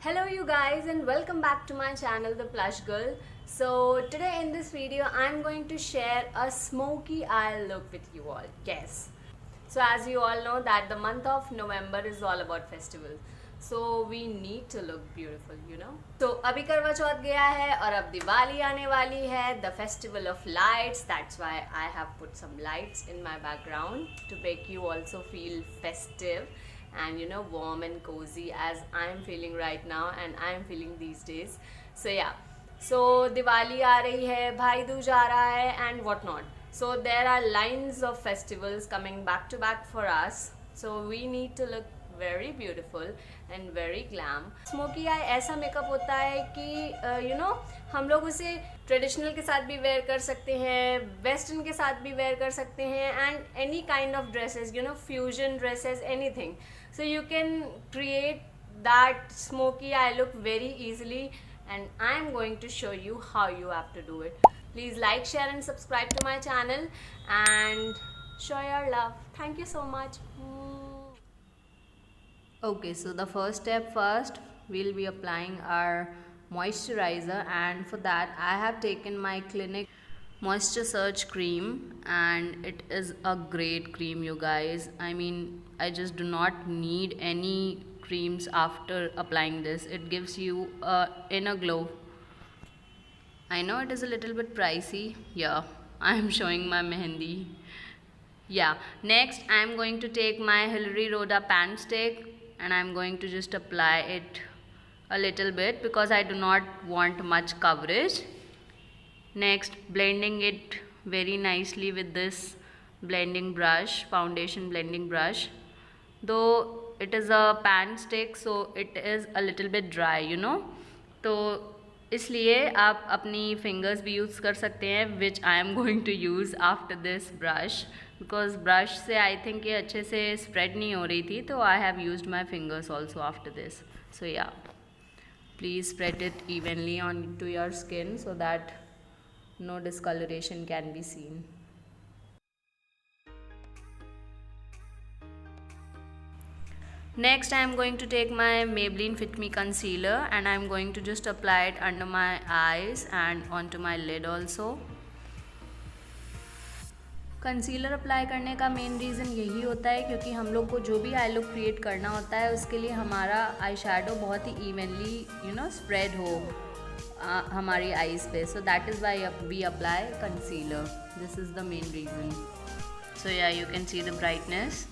Hello you guys and welcome back to my channel The Plush Girl. So today in this video I'm going to share a smoky eye look with you all. Yes. So as you all know that the month of November is all about festivals. So we need to look beautiful, you know. So अभी करवा चौथ गया है और अब दिवाली आने वाली है, the festival of lights. That's why I have put some lights in my background to make you also feel festive and warm and cozy as I'm feeling right now and I'm feeling these days. So yeah, so Diwali aa rahi hai, Bhai Dooj aa raha hai and what not. So there are lines of festivals coming back to back for us, so we need to look very beautiful and very glam. Smoky आई ऐसा makeup होता है कि हम लोग उसे traditional के साथ भी वेयर कर सकते हैं, वेस्टर्न के साथ भी वेयर कर सकते हैं and any kind of dresses, fusion dresses, anything. So you can create that smoky eye look very easily and I am going to show you how you have to do it. Please like, share and subscribe to my channel and show your love. Thank you so much. Okay, so the first step first, we'll be applying our moisturizer, and for that I have taken my Clinique Moisture Surge cream, and it is a great cream, you guys. I mean, I just do not need any creams after applying this. It gives you a inner glow. I know it is a little bit pricey. Yeah, I am showing my mehendi. Yeah, next I am going to take my Hilary Rhoda pan stick and I am going to just apply it a little bit because I do not want much coverage. Next, blending it very nicely with this blending brush, foundation blending brush. Though it is a pan stick, so it is a little bit dry, तो इसलिए आप अपनी fingers भी use कर सकते हैं, which I am going to use after this brush, because brush से I think ये अच्छे से स्प्रेड नहीं हो रही थी, तो I have used my fingers also after this. So yeah, please spread it evenly on to your skin so that no discoloration can be seen. Next I am going to take my Maybelline Fit Me concealer and I am going to just apply it under my eyes and onto my lid also. Concealer apply करने का main reason यही होता है क्योंकि हम लोग को जो भी आई लुक क्रिएट करना होता है उसके लिए हमारा आई शेडो बहुत ही इवनली स्प्रेड हो हमारी आईज पे. So that is why we apply concealer. This is the main reason. So yeah, you can see the brightness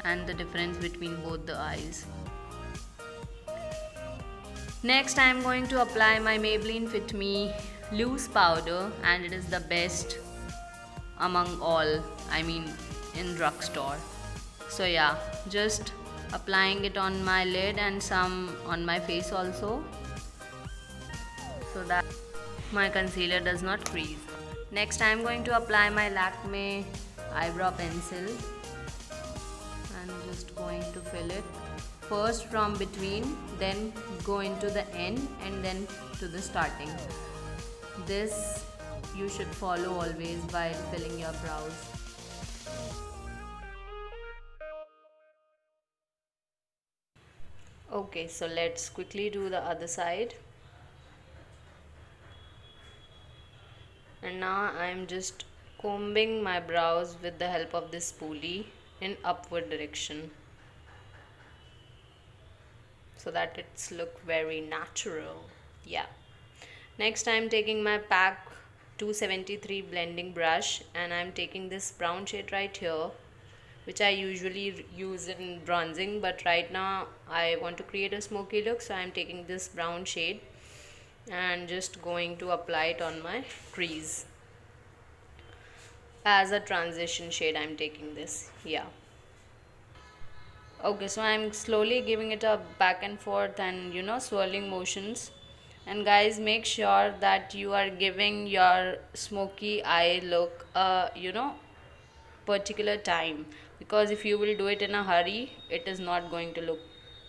and the difference between both the eyes. Next I am going to apply my Maybelline Fit Me loose powder, and it is the best among all, I mean in drugstore. So yeah, just applying it on my lid and some on my face also, so that my concealer does not crease. Next I am going to apply my Lakme eyebrow pencil. Just going to fill it first from between, then go into the end and then to the starting. This you should follow always while filling your brows. Okay, so let's quickly do the other side. And now I am just combing my brows with the help of this spoolie in upward direction so that it's look very natural. Yeah, next I'm taking my PAC 273 blending brush and I'm taking this brown shade right here, which I usually use in bronzing, but right now I want to create a smoky look, so I'm taking this brown shade and just going to apply it on my crease. As a transition shade I'm taking this. Yeah, okay, so I'm slowly giving it a back and forth and swirling motions. And guys, make sure that you are giving your smoky eye look particular time, because if you will do it in a hurry, it is not going to look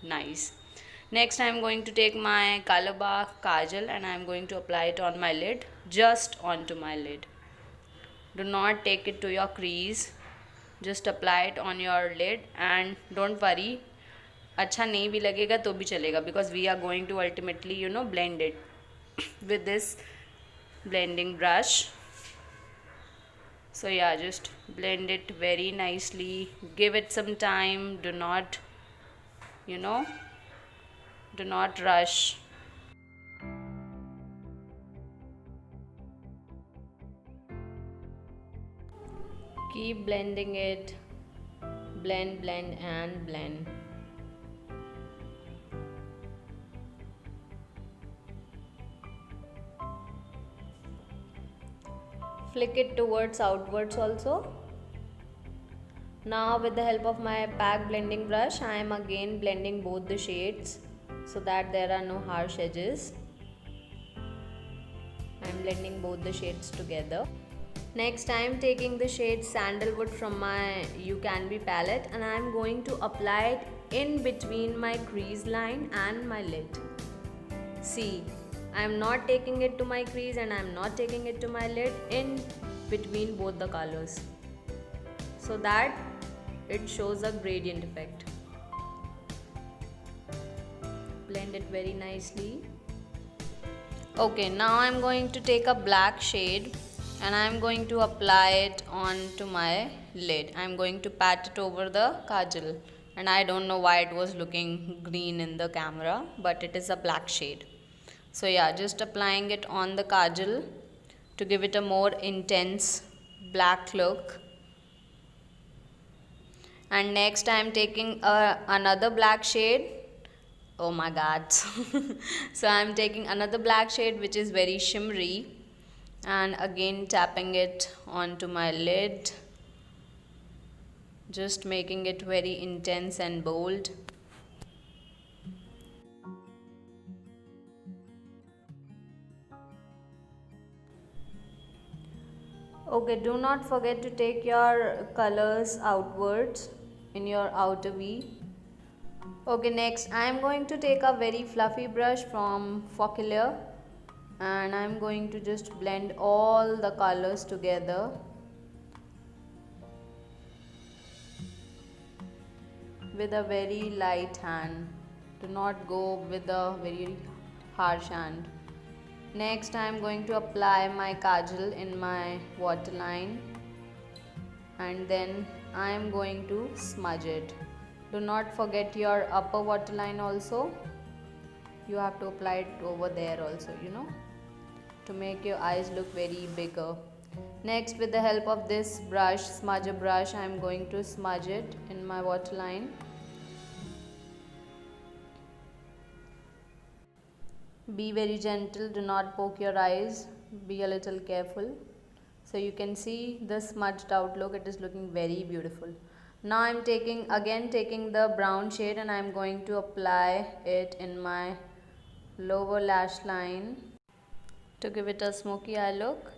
nice. Next I'm going to take my Kalaba kajal and I'm going to apply it on my lid, just onto my lid. Do not take it to your crease, just apply it on your lid and don't worry, अच्छा नहीं भी लगेगा तो भी चलेगा, because we are going to ultimately blend it with this blending brush. So yeah, just blend it very nicely, give it some time, you know do not rush. Keep blending it, blend, blend and blend. Flick it towards outwards also. Now with the help of my pack blending brush, I am again blending both the shades so that there are no harsh edges. I am blending both the shades together. Next I am taking the shade Sandalwood from my You Can Be palette, and I am going to apply it in between my crease line and my lid. See, I am not taking it to my crease and I am not taking it to my lid, in between both the colors, so that it shows a gradient effect. Blend it very nicely. Okay, now I am going to take a black shade and I am going to apply it onto my lid. I am going to pat it over the kajal, and I don't know why it was looking green in the camera, but it is a black shade. So yeah, just applying it on the kajal to give it a more intense black look. And next I am taking another black shade. Oh my god. So I am taking another black shade which is very shimmery, and again tapping it onto my lid, just making it very intense and bold. Okay, do not forget to take your colors outwards in your outer V. Okay, next I am going to take a very fluffy brush from Focaccia, and I am going to just blend all the colors together with a very light hand. Do not go with a very harsh hand. Next I am going to apply my kajal in my waterline, and then I am going to smudge it. Do not forget your upper waterline also. You have to apply it over there also, to make your eyes look very bigger. Next, with the help of this brush, smudger brush, I am going to smudge it in my waterline. Be very gentle, do not poke your eyes, be a little careful. So you can see the smudged out look, it is looking very beautiful. Now I am taking the brown shade, and I am going to apply it in my lower lash line to give it a smoky eye look.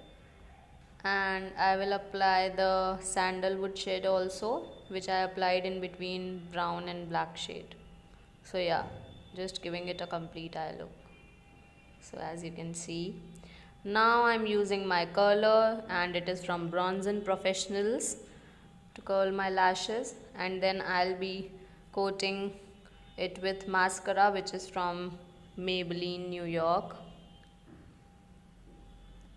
And I will apply the sandalwood shade also, which I applied in between brown and black shade. So yeah, just giving it a complete eye look. So as you can see, now I'm using my curler, and it is from Bronzing Professionals, to curl my lashes, and then I'll be coating it with mascara, which is from Maybelline New York.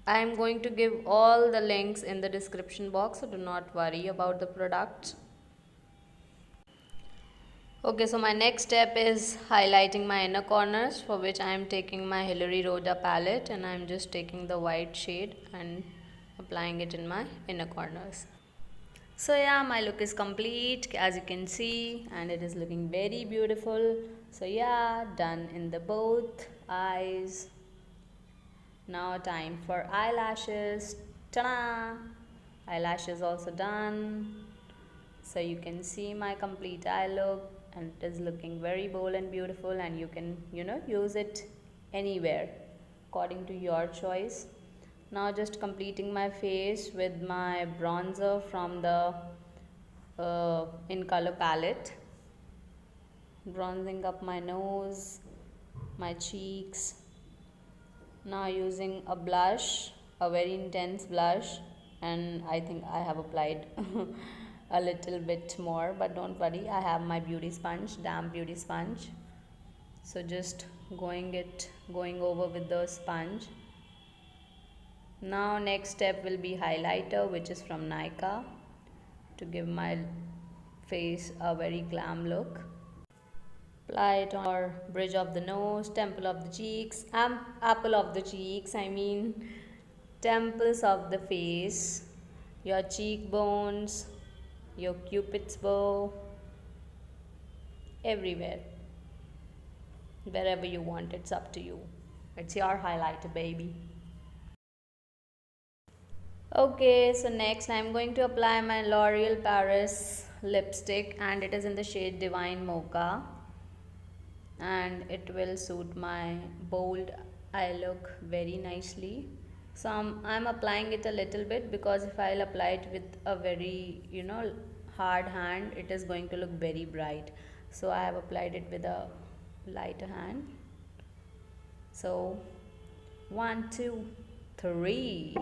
I am going to give all the links in the description box, so do not worry about the product. Okay, so my next step is highlighting my inner corners, for which I am taking my Hilary Rhoda palette, and I am just taking the white shade and applying it in my inner corners. So yeah, my look is complete, as you can see, and it is looking very beautiful. So yeah, done in the both eyes. Now time for eyelashes. Ta-da! Eyelashes also done. So you can see my complete eye look, and it is looking very bold and beautiful, and you can use it anywhere according to your choice. Now just completing my face with my bronzer from the In Color palette, bronzing up my nose, my cheeks. Now using a blush, a very intense blush, and I think I have applied a little bit more, but don't worry, I have my beauty sponge, damp beauty sponge. So just going over with the sponge. Now next step will be highlighter, which is from Nykaa, to give my face a very glam look. Apply it on your bridge of the nose, temple of the cheeks, apple of the cheeks, temples of the face, your cheekbones, your cupid's bow, everywhere. Wherever you want, it's up to you. It's your highlighter, baby. Okay, so next I'm going to apply my L'Oreal Paris lipstick, and it is in the shade Divine Mocha, and it will suit my bold eye look very nicely. So I'm applying it a little bit, because if I'll apply it with a very hard hand, it is going to look very bright. So I have applied it with a lighter hand. So 1 2 3.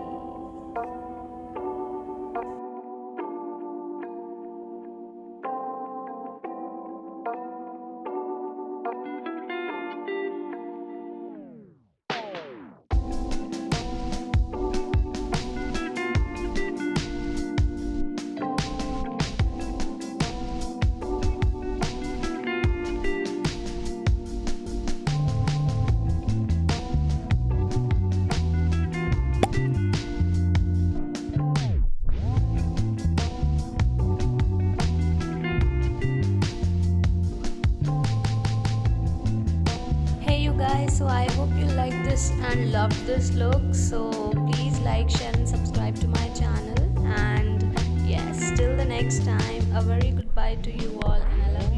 Guys, so I hope you like this and love this look. So please like, share and subscribe to my channel. And yes, till the next time, a very goodbye to you all, and I love